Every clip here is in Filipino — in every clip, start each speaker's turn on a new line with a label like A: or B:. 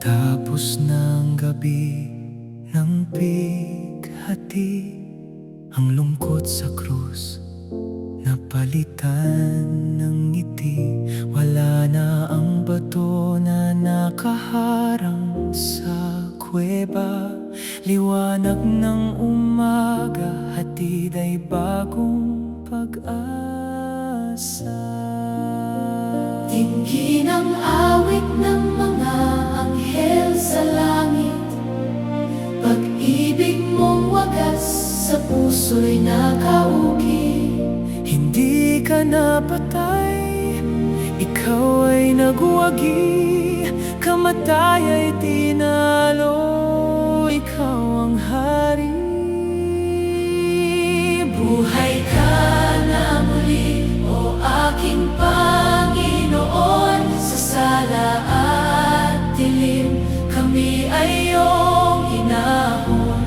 A: Pagkatapos ng gabi ng bighati, ang lungkot sa krus napalitan ng ngiti. Wala na ang bato na nakaharang sa kuweba. Liwanag ng umaga, hatid ay bagong pag-asa.
B: Tingin ang awit ng mga anghel sa langit. Pag-ibig mong wagas sa puso'y nakauki.
A: Hindi ka napatay, ikaw ay nagwagi. Kamatay ay tinalo, ikaw ang hari.
B: Buhay ka na muli, o aking Panginoon. Sa sala at dilim, kami ay iyong hinahon.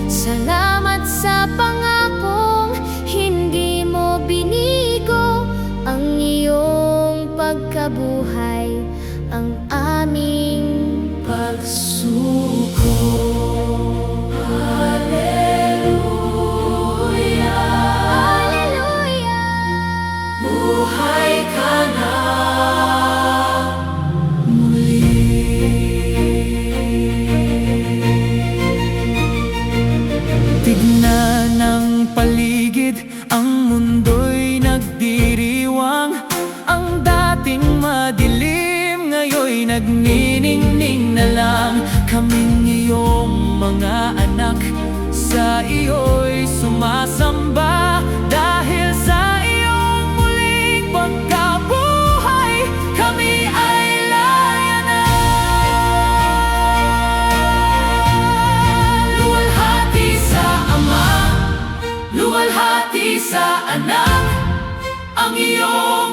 C: Salamat sa pangakong hindi mo binigo. Ang iyong pagkabuhay ang aming
B: Pagsuko. Hallelujah,
C: Hallelujah.
B: buhay ka na muli.
A: Tignan ang paligid, ang mundo'y nagdiriwang. Ang dating madilim, ngayon'y nagniningning na lang. Kaming iyong mga anak, sa iyo'y sumasamba. Dahil sa iyong muling pagkabuhay, kami ay laya na.
B: Luwalhati sa Ama, luwalhati sa Anak, ang iyong